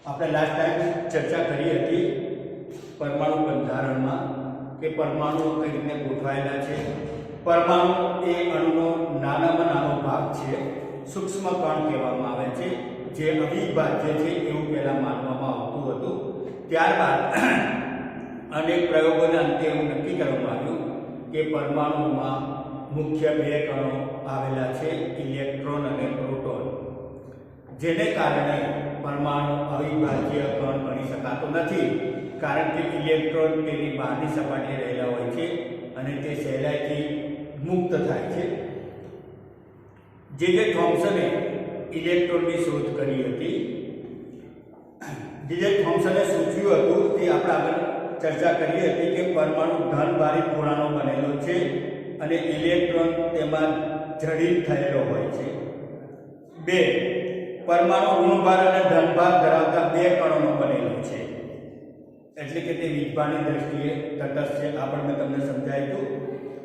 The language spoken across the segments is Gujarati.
આપણે લાસ્ટ ટાઈમ ચર્ચા કરી હતી પરમાણુ બંધારણમાં કે પરમાણુઓ કઈ રીતે ગોઠવાયેલા છે। પરમાણુ એ અણુનો નાનામાં નાનો ભાગ છે, સૂક્ષ્મ કણ કહેવામાં આવે છે, જે અવિભાજ્ય છે એવું પહેલા માનવામાં આવતું હતું। ત્યારબાદ અનેક પ્રયોગોના અંતે એવું નક્કી કરવામાં આવ્યું કે પરમાણુમાં મુખ્ય બે કણો આવેલા છે, ઇલેક્ટ્રોન અને પ્રોટોન, જેને કારણે પરમાણુ અવિભાજ્ય કણ ગણી શકાતો નથી, કારણ કે ઇલેક્ટ્રોન તેની બહારની સપાટીએ રહેલા હોય છે અને તે સહેલાઈથી મુક્ત થાય છે। જે થોમ્સને ઇલેક્ટ્રોનની શોધ કરી હતી, જે થોમ્સને સૂચવ્યું હતું તે આપણે આગળ ચર્ચા કરી હતી કે પરમાણુ ધનભારિત ગોળાનો બનેલો છે અને ઇલેક્ટ્રોન તેમાં જડિત થયેલો હોય છે। બે, પરમાણુ ઋણભાર અને ધનભાર ધરાવતા બે કણોનો બનેલો છે, એટલે કે તે વીજભારની દ્રષ્ટિએ તટસ્થ છે। આ પણ મેં તમને સમજાવ્યું।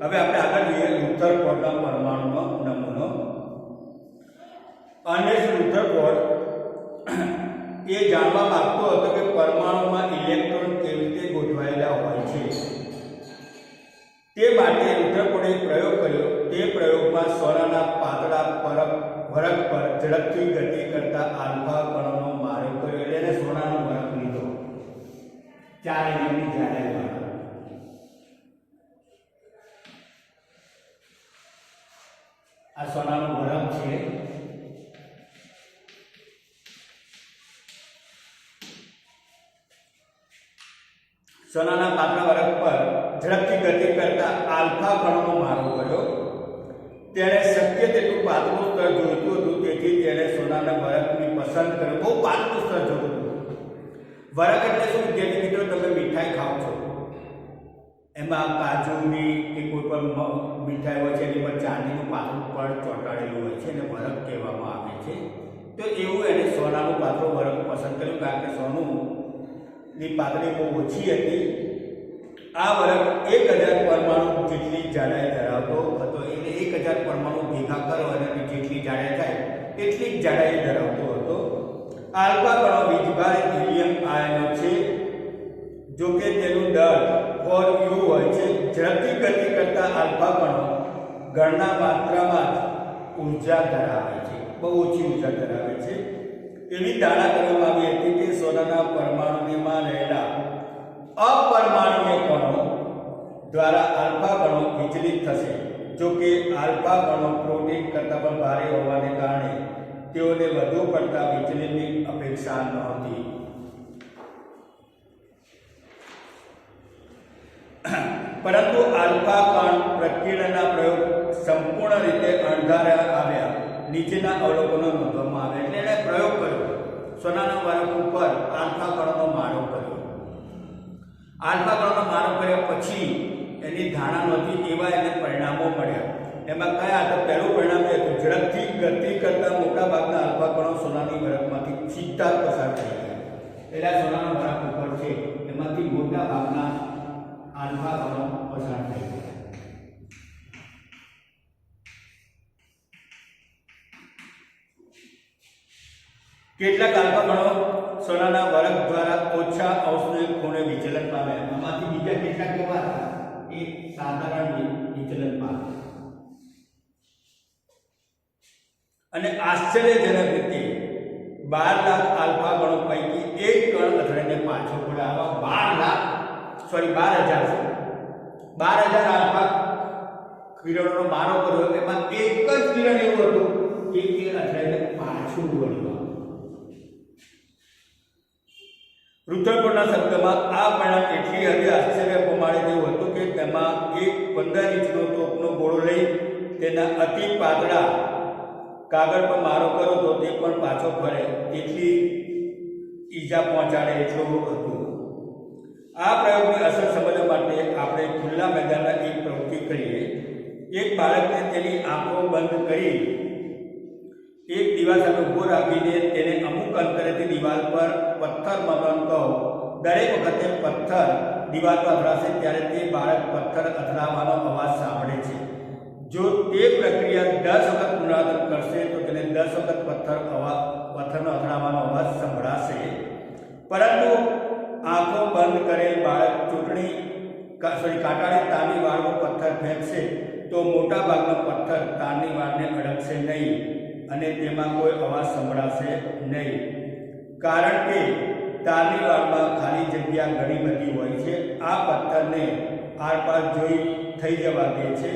હવે આપણે આગળ જોઈએ રુધરફોર્ડના પરમાણુનો નમૂનો। અર્નેસ્ટ રુધરફોર્ડ એ જાણવા માંગતો હતો કે પરમાણુમાં ઇલેક્ટ્રોન કેવી રીતે ગોઠવાયેલા હોય છે। તે માટે રુધરફોર્ડે પ્રયોગ કર્યો। તે પ્રયોગમાં સોનાના પાતળા વરખ પર ઝડપથી ગતિ કરતા આલ્ફા કણોનો મારો કર્યો, એટલે એને સોનાનો વરખ લીધો 4 mm જાડાઈવાળો। આ સોનાનો વરખ છે। સોનાના પાતળા વરખ પર ઝડપથી ગતિ કરતા આલ્ફા કણોનો મારો કર્યો। તેણે શક્ય તેટલું પાતળું સ્તર જોઈતું હતું, તેથી તેણે સોનાના વરખની પસંદ કર્યો। બહુ પાતળું સ્તર જોઈતું હતું। વરખ એટલે શું? જેથી મિત્રો તમે મીઠાઈ ખાઓ છો, એમાં કાજુની કે કોઈ પણ મીઠાઈ હોય છે એની પર ચાંદીનું પાતળું પડ ચોંટાડેલું હોય છે અને વરખ કહેવામાં આવે છે। તો એવું એને સોનાનું પાતળું વરખ પસંદ કર્યું, કારણ કે સોનુંની પાતળી બહુ ઓછી હતી। આ વરખ 1000 પરમાણુ જેટલી જાડાઈ ધરાવતો હતો, એટલે 1000 પરમાણુ ભેગા કરો અને જેટલી જાડાઈ થાય એટલી જ જાડાઈ ધરાવતો હતો। આલ્ફા કણો વીજભારિત હિલિયમ આયનો છે, જો કે તેનું દળ 4u હોય છે। ઝડપથી ગતિ કરતા આલ્ફા કણો ગણના માત્રામાં જ ઉર્જા ધરાવે છે, બહુ ઓછી ઉર્જા ધરાવે છે। એવી ધારણા કરવામાં આવી હતી કે સોનાના પરમાણુમાં રહેલા અપરમાણુય કણો દ્વારા આલ્ફા કણો વિચલિત થશે। જો કે આલ્ફા કણો પ્રોટીન કરતાં પણ ભારે હોવાને કારણે તેઓને વધુ પડતા વિચલનની અપેક્ષા નહોતી। પરંતુ આલ્ફા કણ પ્રકીર્ણનના પ્રયોગ સંપૂર્ણ રીતે અણધાર્યા આવ્યા। નીચેના અવલોકનો નોંધવામાં આવે, એટલે એણે પ્રયોગ કર્યો, સોનાના વરખ ઉપર આલ્ફા કણોનો મારો કર્યો। આલ્ફા કણોનો મારો કર્યા પછી એની ધારણા નહોતી એવા એને પરિણામો મળ્યા। એમાં કયા? તો પહેલું પરિણામ એ હતું ઝડપથી ગતિ કરતા મોટા ભાગના આલ્ફા કણો સોનાની વરખમાંથી સીધા પસાર થઈ ગયા। એટલે સોનાના વરખ ઉપર છે એમાંથી મોટા ભાગના આલ્ફા કણો પસાર થઈ ગયા। કેટલાક આલ્ફા કણો સોનાના વરખ દ્વારા ઓછા અંશને ખૂણે વિચલન પામ્યા। આમાંથી બીજા કેટલાક કેવા હતા? એ સાધારણ વિચલન પામ્યા। અને આશ્ચર્યજનક રીતે 12 લાખ આલ્ફા કણો પૈકી એક કણ અથડાઈને પાછો પડ્યો। આવા 12,000 આલ્ફા કિરણોનો મારો કર્યો, એમાં એક જ કિરણ એવું હતું કે એ અથડાઈને પાછું વળ્યું। રુધરફોર્ડના શબ્દમાં આ પરિણામ એટલી હદે આશ્ચર્ય પમાડે તેવું હતું કે તેમાં એક 15 ઇંચનો તોપનો ગોળો લઈ તેના અતિ પાતળા કાગળ પર મારો કરો તો તે પણ પાછો ફરે તેટલી ઈજા પહોંચાડે એટલું હતું। આ પ્રયોગની અસર સમજવા માટે આપણે ખુલ્લા મેદાનમાં એક પ્રવૃત્તિ કરીએ। એક બાળકને તેની આંખો બંધ કરી એક દીવાલ સામે ઊભો રાખીને તેને અમુક અંતરેથી દિવાલ પર પથ્થર મારવાનું કહો। દરેક વખતે પથ્થર દિવાલ પર અથડાશે ત્યારે તે બાળક પથ્થર અથડાવાનો અવાજ સાંભળે છે। જો તે પ્રક્રિયા 10 વખત પુનરાવર્તન કરશે તો તેને 10 વખત પથ્થરનો અથડાવાનો અવાજ સંભળાશે। પરંતુ આંખો બંધ કરેલ બાળક કાંટાળી તારની વાળનો પથ્થર ફેંકશે તો મોટા ભાગનો પથ્થર તારની વાળને અડકશે નહીં અને તેમાં કોઈ અવાજ સંભળાશે નહીં, કારણ કે તારની વાળમાં ખાલી જગ્યા ઘણી બધી હોય છે. આ પથ્થરને આરપાર જોઈ થઈ જવા દે છે.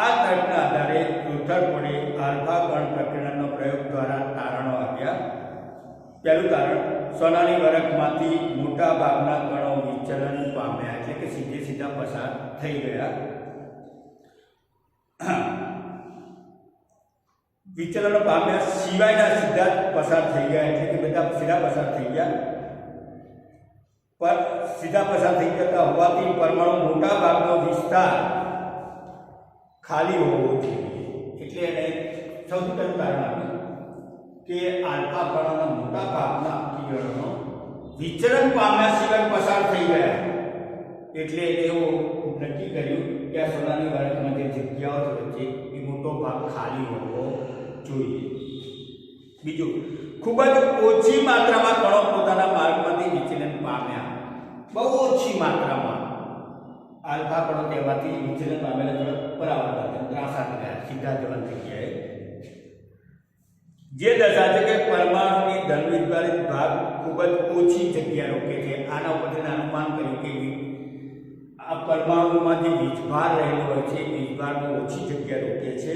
આ તર્કના આધારે રુથરફોર્ડે આલ્ફા કણ પ્રકરણનો પ્રયોગ દ્વારા તારણો આપ્યા. પહેલું તારણ, સોનાની વરખમાંથી મોટા ભાગના કણો વિચલન પામ્યા, એટલે કે સીધા પસાર થઈ ગયા. વિચલનો પામ્યા સિવાયના સીધા પસાર થઈ ગયા, એટલે કે બધા સીધા પસાર થઈ ગયા. પર સીધા પસાર થઈ જતા હોવાથી પરમાણુ મોટા ભાગનો વિસ્તાર ખાલી હોવો જોઈએ. એટલે એને સૌથી પહેલું તારણ આપ્યું કે આલ્ફા કણોના મોટા ભાગના કિરણો વિચલન પામ્યા સિવાય પસાર થઈ ગયા. એટલે એવું નક્કી કર્યું કે આ સોનાની વરખમાં જે જગ્યાઓ વચ્ચે એ મોટો ભાગ ખાલી હોવો જોઈએ. બીજું, ખૂબ જ ઓછી માત્રામાં કણો પોતાના માર્ગમાંથી વિચલન પામ્યા. બહુ ઓછી માત્રામાં આલ્ફા કણો તેમાંથી વિચલન પામેલા ઝડપ પર આવતા ત્રાસા ગયા, સીધા જવાની જગ્યાએ. જે દર્શાવે છે કે પરમાણુની ધનવિદ્વારિત ભાગ ખૂબ જ ઓછી જગ્યા રોકે છે. આના ઉપરથી અનુમાન કર્યું કે આ પરમાણુમાં જે વીજભાર રહેલો હોય છે વીજભાર બહુ ઓછી જગ્યા રોકે છે.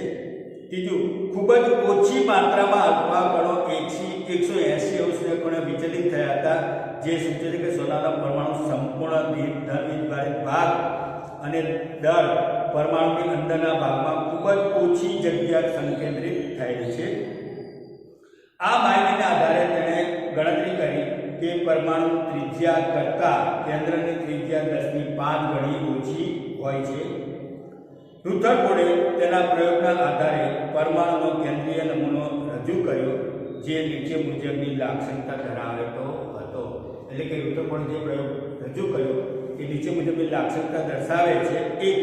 ત્રીજું, ખૂબ જ ઓછી માત્રામાં આલ્ફા કણો 180 અંશ ખૂણે વિચલિત થયા હતા, જે સૂચવે છે કે સોનાના પરમાણુ સંપૂર્ણ ધનવિદ્વારિત ભાગ અને દળ પરમાણુની અંદરના ભાગમાં ખૂબ જ ઓછી જગ્યા સંકેન્દ્રિત થયેલ છે. આ માહિતીના આધારે તેણે ગણતરી કરી કે પરમાણુ ત્રિજ્યા કરતાં કેન્દ્રની ત્રિજ્યા 10⁵ ગણી ઓછી હોય છે. રુથરફોર્ડે તેના પ્રયોગના આધારે પરમાણુનો કેન્દ્રીય નમૂનો રજૂ કર્યો, જે નીચે મુજબની લાક્ષણિકતા ધરાવતો હતો. એટલે કે રુથરફોર્ડે જે પ્રયોગ રજૂ કર્યો એ નીચે મુજબની લાક્ષણિકતા દર્શાવે છે. એક,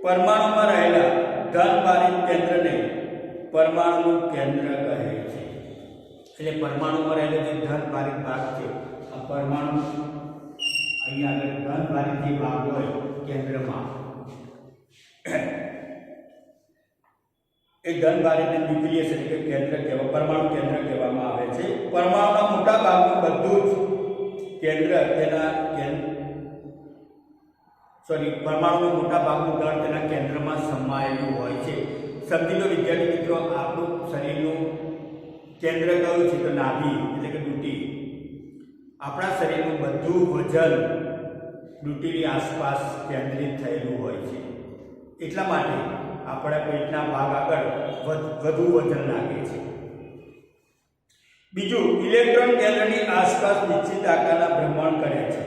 પરમાણુમાં રહેલા ધનભારિત કેન્દ્રને પરમાણુનું કેન્દ્ર કહે છે. એટલે પરમાણુમાં રહેલો જે ધનભારિત ભાગ છે, આ પરમાણુ અહીંયા આગળ ધનભારિત જે ભાગ હોય કેન્દ્રમાં, એ ધનભારિતને ન્યુક્લિયસ એટલે કે કેન્દ્ર પરમાણુ કેન્દ્ર કહેવામાં આવે છે. પરમાણુના મોટા ભાગનું બધું જ કેન્દ્ર પરમાણુનું મોટા ભાગનું દળ તેના કેન્દ્રમાં સમાયેલું હોય છે. સમજી લો વિદ્યાર્થી મિત્રો, આપણું શરીરનું કેન્દ્ર કયું છે તો નાભી એટલે કે ડૂટી. આપણા શરીરનું બધું વજન ડૂટીની આસપાસ કેન્દ્રિત થયેલું હોય છે. એટલા માટે આપણા પેટના ભાગ આગળ વધુ વજન લાગે છે. બીજું, ઇલેક્ટ્રોન કેન્દ્રની આસપાસ નિશ્ચિત આકારના ભ્રમણ કરે છે.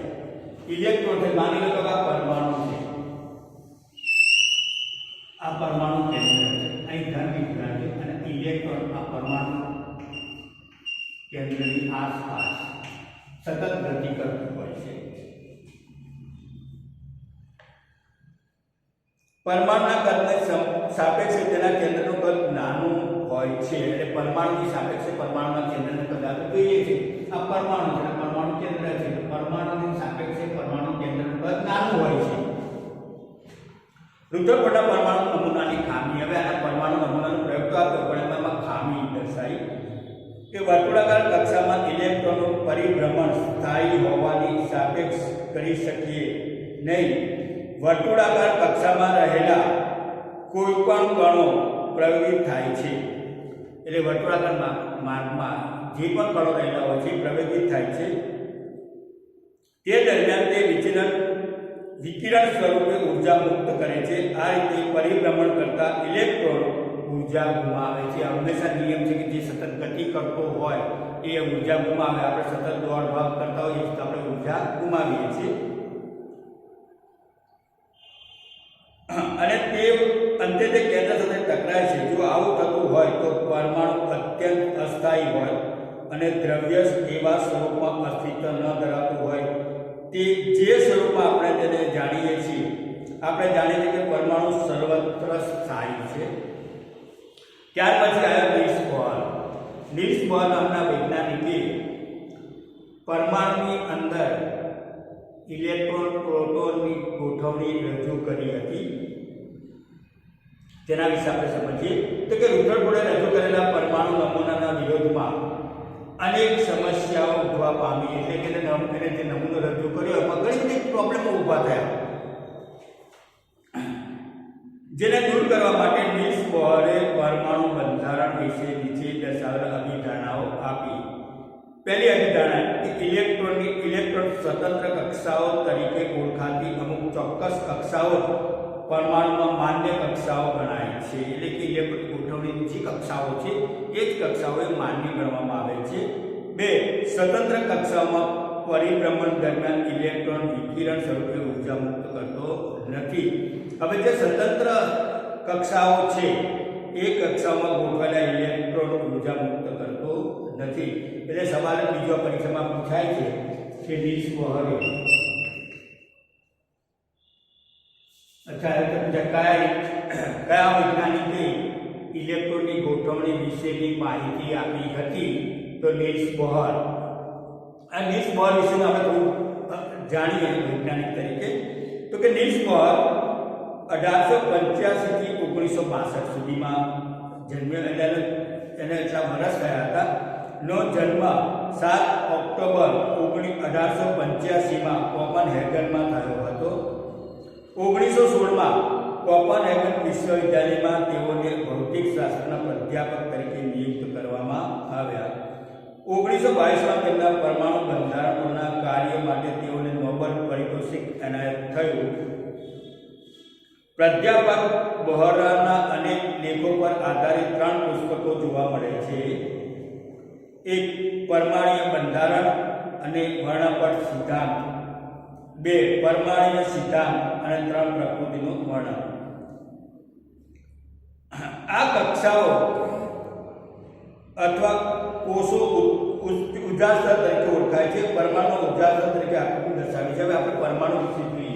ઇલેક્ટ્રોન માની લો કે આ પરમાણુ છે, આ પરમાણુ કેન્દ્ર છે, અહીં ધન વિજ્ઞાન છે, અને ઇલેક્ટ્રોન આ પરમાણુ કેન્દ્રની આસપાસ સતત ગતિ કરતું હોય છે. પરમાણુના કદને સાપેક્ષે તેના કેન્દ્રનું કદ નાનું હોય છે. એટલે પરમાણુની સાપેક્ષે પરમાણુના કેન્દ્રનું કદ આપણે જોઈએ છે. આ પરમાણુ છે, પરમાણુ કેન્દ્ર છે, પરમાણુની સાપેક્ષે પરમાણુ કેન્દ્રનું કદ નાનું હોય છે. રુથરફોર્ડના પરમાણુ નમૂનાની ખામી. હવે આના પરમાણુ નમૂનાનો પ્રયોગ તો આપ્યો, પણ એમાં ખામી દર્શાવી કે વર્તુળાકાર કક્ષામાં ઇલેક્ટ્રોનનું પરિભ્રમણ સ્થાયી હોવાની સાપેક્ષ કરી શકીએ નહીં. વર્તુળાકાર કક્ષામાં રહેલા કોઈ પણ કણો પ્રવેગિત થાય છે. એટલે વર્તુળાકાર માર્ગમાં જે પણ કણો રહેલા હોય છે પ્રવેગિત થાય છે. તે દરમિયાન તે વિકિરણ સ્વરૂપે ઉર્જા મુક્ત કરે છે. આ રીતે પરિભ્રમણ કરતા ઇલેક્ટ્રોન ઉર્જા ગુમાવે છે. હંમેશા નિયમ છે કે જે સતત ગતિ કરતો હોય એ ઉર્જા ગુમાવે. આપણે સતત દોડ ભાગ કરતા હોઈએ તો આપણે ઉર્જા ગુમાવીએ છીએ. અને તે અંતે તે કેન્દ્ર સાથે ટકરાય છે. જો આવું થતું હોય તો પરમાણુ અત્યંત અસ્થાયી હોય અને દ્રવ્ય એવા સ્વરૂપમાં અસ્તિત્વ ન ધરાવતું હોય, તે જે સ્વરૂપમાં આપણે તેને જાણીએ છીએ. આપણે જાણીએ છીએ કે પરમાણુ સર્વત્ર સ્થાયી છે. ત્યાર પછી આવ્યો નીલ્સ બોહર નામના વૈજ્ઞાનિકે પરમાણુની અંદર ઇલેક્ટ્રોન પ્રોટોનની ગોઠવણી રજૂ કરી હતી તેના વિશે આપણે સમજીએ તો કે રુથરફોર્ડે રજૂ કરેલા પરમાણુ નમૂનાના વિરોધમાં અનેક સમસ્યાઓ ઉભા પામી, એટલે કે એને જે નમૂનો રજૂ કર્યો એમાં ઘણી બધી પ્રોબ્લેમો ઊભા થયા, જેને દૂર કરવા માટે નીલ્સ બોહરે પરમાણુ બંધારણ વિશે નીચે દર્શાવેલ અભિધારણાઓ આપી. પહેલી અભિધારણા કે ઇલેક્ટ્રોન સ્વતંત્ર કક્ષાઓ તરીકે ઓળખાતી અમુક ચોક્કસ કક્ષાઓ પરમાણુમાં માન્ય કક્ષાઓ ગણાય છે, એટલે કે ઇલેક્ટ્રોન ગોઠવણીની જે કક્ષાઓ છે એ જ કક્ષાઓએ માન્ય ગણવામાં આવે છે. 2. સ્વતંત્ર કક્ષાઓમાં પરિભ્રમણ દરમિયાન ઇલેક્ટ્રોન વિકિરણ સ્વરૂપે ઉર્જા મુક્ત કરતો નથી. હવે જે સ્વતંત્ર કક્ષાઓ છે એ કક્ષાઓમાં ગોઠવાયેલા ઇલેક્ટ્રોન ઉર્જા મુક્ત કરતો નથી. એટલે સવાલ બીજો પરીક્ષામાં પૂછાય છે કે નીલ્સ બોહરે કયા વૈજ્ઞાનિકે ઇલેક્ટ્રોનની ગોઠવણી વિશેની માહિતી આપી હતી? તો નીલ્સ બોહર. આ નીલ્સ બોહર વિશે આપણે થોડું જાણીએ વૈજ્ઞાનિક તરીકે. તો કે નીલ્સ બોહર 1885 થી 1962 સુધીમાં જન્મ્યો, એને એટલા વર્ષ થયા હતા. નો જન્મ 7 ઓક્ટોબર 1885માં કોપનહેગનમાં થયો હતો. 1916માં કોપનહેગન વિશ્વવિદ્યાલયમાં તેઓને ભૌતિકશાસ્ત્રના પ્રાધ્યાપક તરીકે નિયુક્ત કરવામાં આવ્યા. 1922માં તેમના પરમાણુ બંધારણોના કાર્ય માટે તેઓને નોબેલ પારિતોષિક એનાયત થયું. પ્રાધ્યાપક બોહરના અનેક લેખો પર આધારિત 3 પુસ્તકો જોવા મળે છે. એક પરમાણુય બંધારણ અને વર્ણપટ સિદ્ધાંત, 2 પરમાણુય સિદ્ધાંત અને 3 પ્રકૃતિનું વર્ણન. આ કક્ષાઓ અથવા કોષો ઉર્જાસ્તર તરીકે ઓળખાય છે. પરમાણુ ઉર્જાસ્તર તરીકે આકૃતિ દર્શાવી છે. હવે આપણે પરમાણુ વિશે જોઈએ.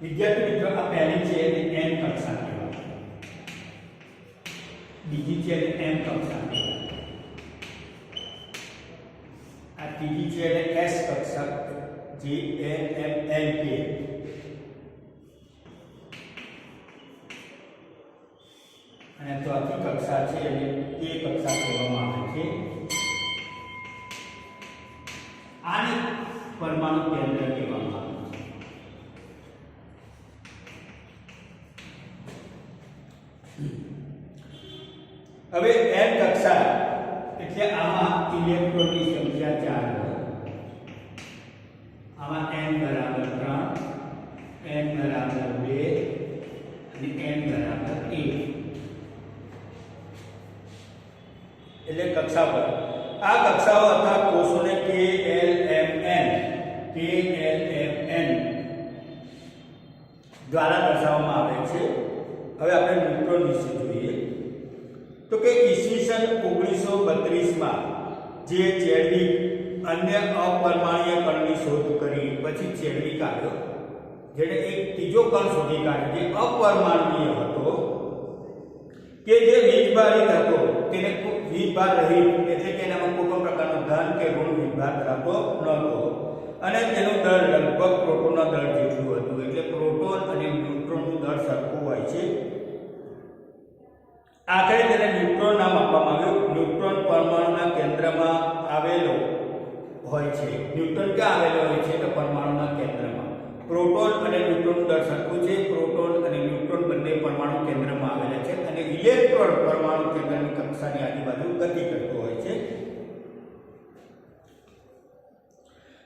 વિદ્યાર્થી મિત્રો, આ પહેલી છે એને n કક્ષા કહેવાય, બીજી છે એને m કક્ષા કહેવાય, આ ત્રીજી છે એને s કક્ષા જે n m n કે, અને ચોથી કક્ષા છે એને k કક્ષા કહેવામાં આવે છે. આને પરમાણુ કેન્દ્ર કહેવામાં આવે છે. હવે n કક્ષા એટલે આમાં ઇલેક્ટ્રોનની સંખ્યા 4 હોય, આમાં n બરાબર 3, n બરાબર 2 અને n બરાબર 1, એટલે કક્ષા પર આ કક્ષાઓ અથવા કોષોને KLMN દ્વારા દર્શાવવામાં આવે છે. હવે આપણે ન્યુટ્રોન વિશે જોઈએ તો કે ઈસવીસન 1932માં જે ચેડવિક અન્ય અપરમાણુય કણની શોધ કરી, પછી ચેડવિક આવ્યો જેણે એક ત્રીજો કણ શોધી કાઢ્યો જે અપરમાણુય હતો, કે જે વીજભારિત હતો, તેને વીજભાર રહિત, એટલે કે એનામાં કોઈ પણ પ્રકારનો ધન કે ઋણ વીજભાર ધરાવતો નહોતો, અને તેનું દળ લગભગ પ્રોટોનના દળ જેટલું હતું. એટલે પ્રોટોન અને ન્યુટ્રોનનું દળ સરખું હોય છે. આખરે તેને ન્યુટ્રોન નામ આપવામાં આવ્યું. ન્યુટ્રોન પરમાણુના કેન્દ્રમાં આવેલો હોય છે. ન્યુટ્રોન ક્યાં આવેલો હોય છે? તો પરમાણુના કેન્દ્રમાં. પ્રોટોન અને ન્યુટ્રોન દળ સરખું છે. પ્રોટોન અને ન્યુટ્રોન બંને પરમાણુ કેન્દ્રમાં આવેલા છે અને ઇલેક્ટ્રોન પરમાણુ કેન્દ્રની કક્ષાની આજુબાજુ ગતિ કરતો હોય છે.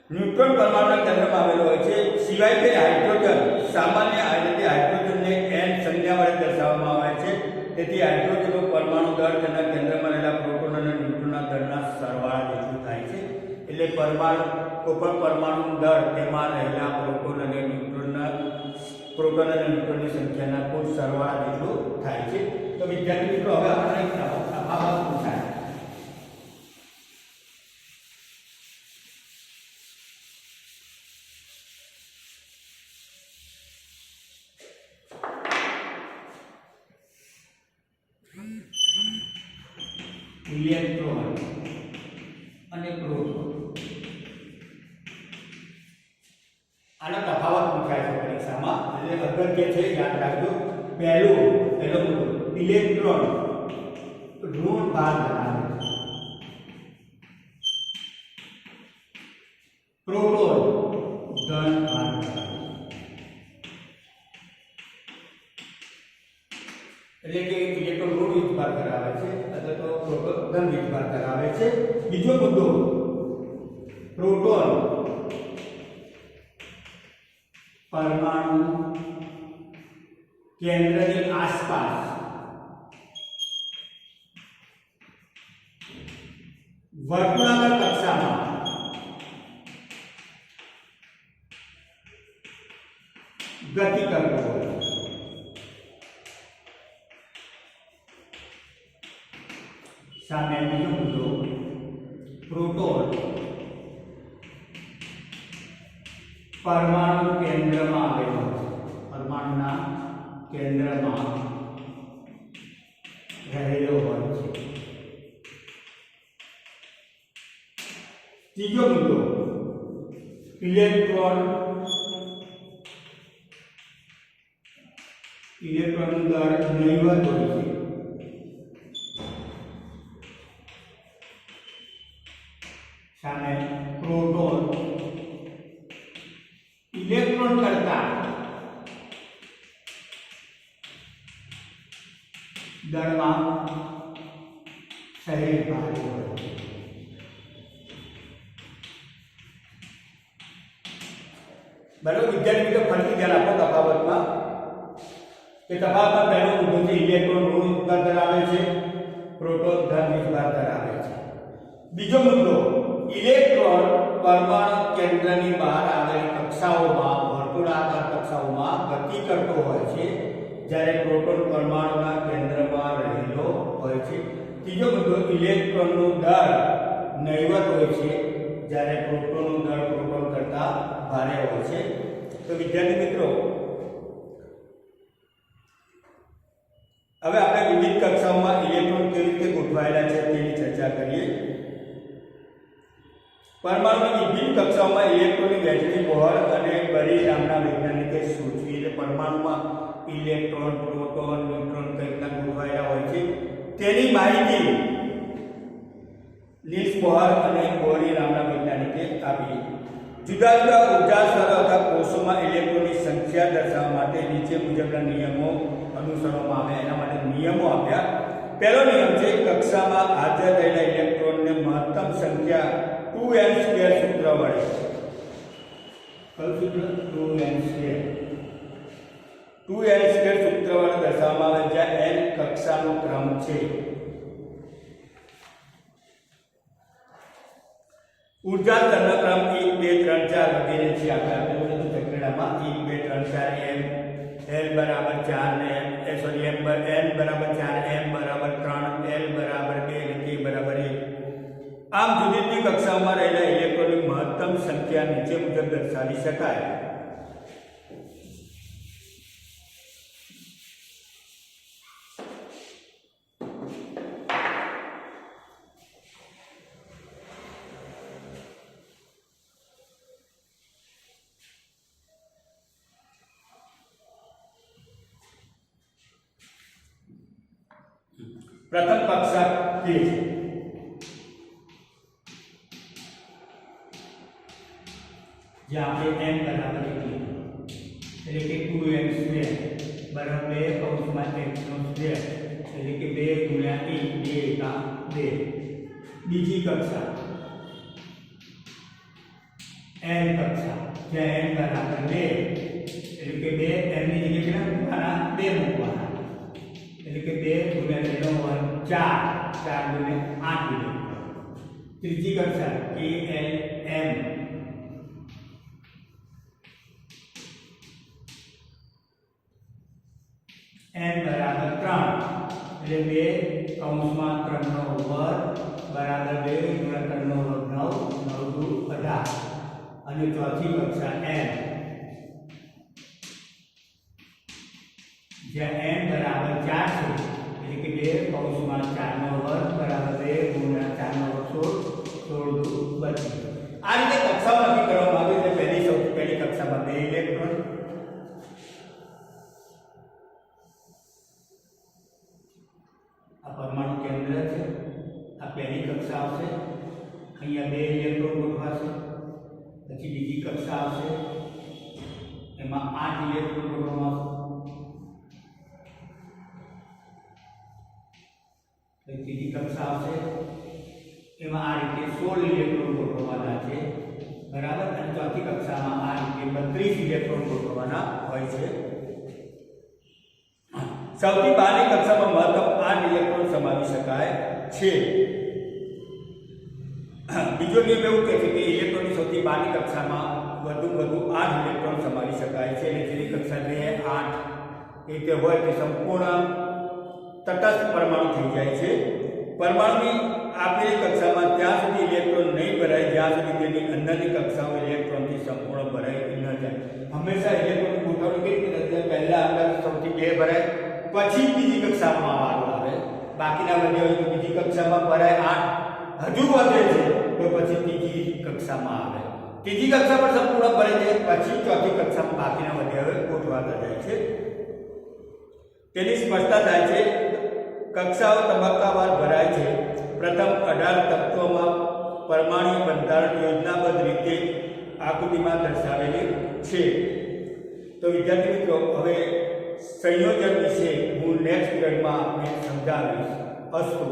ન્યુટ્રોન પરમાણુના કેન્દ્રમાં આવેલો હોય છે. સિવાય કે હાઇડ્રોજન, સામાન્ય રીતે હાઇડ્રોજનને n સંજ્ઞા વડે દર્શાવવામાં આવે છે. તેથી હાઇડ્રોજનનો પરમાણુ દળ તેના કેન્દ્રમાં રહેલા પરમાણુ કોઈ પરમાણુ દળ તેમાં રહેલા પ્રોટોન અને ન્યુટ્રોનની સંખ્યાના કુલ સરવાળા જેટલું થાય છે. તો વિદ્યાર્થી મિત્રો હવે આપણે એક તફાવત પૂછાય. ઇલેક્ટ્રોન અને પ્રોટોન આનો તફાવત પૂછાય છે પરીક્ષામાં. એટલે અગત્ય છે, યાદ રાખજો. પહેલો મુદ્દો, ઇલેક્ટ્રોન ઋણ ભાર ધરાવે છે, પ્રોટોન ધન ભાર ધરાવે છે. એટલે કે ઇલેક્ટ્રોન ઋણ વીજભાર ધરાવે છે અથવા તો પ્રોટોન ધન વીજભાર ધરાવે છે. બીજો મુદ્દો, પ્રોટોન પરમાણુ કેન્દ્રની આસપાસ વર્તુળાકાર કક્ષામાં ગતિ કરતો હોય છે. સામે બીજો મુદ્દો, પ્રોટોન પરમાણુ કેન્દ્રમાં આવેલો છે, પરમાણુના કેન્દ્રમાં રહેલો હોય છે. ત્રીજો મુદ્દો, ઇલેક્ટ્રોનનું દળ નહિવત હોય છે. સામે પ્રોટોન ઇલેક્ટ્રોન કરતા દળમાં સહેજ ભારે હોય છે. બરાબર વિદ્યાર્થી મિત્રો, ફરીથી ધ્યાન આપો તફાવતમાં. કે તફાવતમાં પહેલો મુદ્દો છે, ઇલેક્ટ્રોન ઋણ વીજભાર ધરાવે છે, પ્રોટોન ધન વીજભાર ધરાવે છે. બીજો મુદ્દો, ઇલેક્ટ્રોન પરમાણુ કેન્દ્રની બહાર આવેલી કક્ષાઓમાં વર્તુળાકાર કક્ષાઓમાં ગતિ કરતો હોય છે, જ્યારે પ્રોટોન પરમાણુના કેન્દ્રમાં રહેલો હોય છે. ત્રીજો મુદ્દો, ઇલેક્ટ્રોનનું દળ નહિવત હોય છે, જ્યારે પ્રોટોનનું દળ પ્રોટોન કરતા ભારે હોય છે. તો વિદ્યાર્થી મિત્રો, હવે આપણે વિવિધ કક્ષાઓમાં ઇલેક્ટ્રોન કેવી રીતે ગોઠવાયેલા છે તેની ચર્ચા કરીએ. પરમાણુની વિવિધ કક્ષાઓમાં ઇલેક્ટ્રોનની વહેંચણી બોહર અને બરી નામના વૈજ્ઞાનિકે સૂચવી. એટલે પરમાણુમાં ઇલેક્ટ્રોન, પ્રોટોન, ન્યુટ્રોન કઈ રીતના ગોઠવાયેલા હોય છે તેની માહિતી નીલ્સ બોહર અને બોરી નામના વૈજ્ઞાનિકે આપી. જુદા જુદા ઉર્જા સ્તરો અથવા કોષોમાં ઇલેક્ટ્રોનની સંખ્યા દર્શાવવા માટે નીચે મુજબના નિયમો અનુસરવામાં આવે. એના માટે નિયમો આપ્યા. પહેલો નિયમ છે, કક્ષામાં હાજર રહેલા ઇલેક્ટ્રોનને મહત્તમ સંખ્યા 2n² સૂત્ર વડે. કયું સૂત્ર? 2n². 2n² સૂત્ર વડે દર્શાવવામાં આવે, જ્યાં n કક્ષાનો ક્રમ છે. ઊર્જા સ્તરનો ક્રમ 1 2 3 4 વગેરે છે. આપણે આપેલું હતું ચક્રડામાં 1 2 3 4 m l બરાબર 4 ને સોરી m n બરાબર 4 m બરાબર 3 l બરાબર 2 અને k બરાબર 1. આમ જુદી જુદી કક્ષાઓમાં રહેલા ઇલેક્ટ્રોનની મહત્તમ સંખ્યા નીચે મુજબ દર્શાવી શકાય. પ્રથમ કક્ષા કે છે. જ્યાં આપણે n બરાબર 1 એટલે કે 2n² બરાબર 2 કૌંસમાં x² એટલે કે 2 ગુણ્યા 1 2 એકા 2. બીજી કક્ષા n કક્ષા, જ્યાં n બરાબર 2 એટલે કે 2 n ની જગ્યાએ કેટલા મૂકવાના? 2 મૂકવાના. એટલે કે 2 ગુણ્યા 2 નો વર્ગ 4 4 ગુણ્યા 8 ઇલેક્ટ્રોન. ત્રીજી કક્ષા KLM n બરાબર 3 એટલે 2 કૌંસમાં 3 નો વર્ગ બરાબર 2 ગુણ્યા 3 નો વર્ગ 9 9 દુ 18 અને ચોથી કક્ષા n જ્યાં n બરાબર 4 છે એટલે કે 2 કૌંસમાં 4 નો વર્ગ બરાબર 2 ગુણ્યા 4 નો વર્ગ 16 16 દુ 32 આ રીતે કક્ષાઓ નક્કી કરવામાં આવી છે સૌથી પહેલી કક્ષામાં 2 ઇલેક્ટ્રોન આ પરમાણુ કેન્દ્ર છે આ પહેલી કક્ષા આવશે અહીંયા 2 ઇલેક્ટ્રોન ગોઠવાશે પછી બીજી કક્ષા આવશે એમાં 8 ઇલેક્ટ્રોન ગોઠવવામાં આવશે ત્રીજી કક્ષા આવશે એમાં આ રીતે 16 ઇલેક્ટ્રોન ગોઠવવાના છે બરાબર અને ચોથી કક્ષામાં આ રીતે 32 ઇલેક્ટ્રોન ગોઠવવાના હોય છે સૌથી બહારની કક્ષામાં મહત્તમ 8 ઇલેક્ટ્રોન સમાવી શકાય છે બીજો નિયમ એવું કહે છે કે ઇલેક્ટ્રોનની સૌથી બહારની કક્ષામાં વધુ 8 ઇલેક્ટ્રોન સમાવી શકાય છે અને જેની કક્ષા 2 8 એ હોય તે સંપૂર્ણ તટસ્થ પરમાણુ થઈ જાય છે પરમાણુની આપેલી કક્ષામાં ત્યાં સુધી ઇલેક્ટ્રોન નહીં ભરાય જ્યાં સુધી તેની અંદરની કક્ષાઓ ઇલેક્ટ્રોનથી સંપૂર્ણ ભરાઈ ન જાય હંમેશા ઇલેક્ટ્રોનની ગોઠવણી કેવી રીતે પહેલા અંદર સૌથી 2 ભરાય પછી બીજી કક્ષામાં વારો આવે બાકીના વધે હોય તો બીજી કક્ષામાં ભરાય 8 હજુ વધે છે તો પછી ત્રીજી કક્ષામાં આવે ત્રીજી કક્ષા પર સંપૂર્ણ ભરાઈ જાય પછી ચોથી કક્ષામાં બાકીના વધે હોય ગોઠવાતા જાય છે તેની સ્પષ્ટતા થાય છે કક્ષાઓ તબક્કાવાર ભરાય છે પ્રથમ 18 તત્વોમાં પરમાણુ બંધારણ યોજનાબદ્ધ રીતે આકૃતિમાં દર્શાવેલી છે તો વિદ્યાર્થી મિત્રો હવે સંયોજન વિશે હું નેક્સ્ટ પીરિયડમાં સમજાવીશ અસ્તુ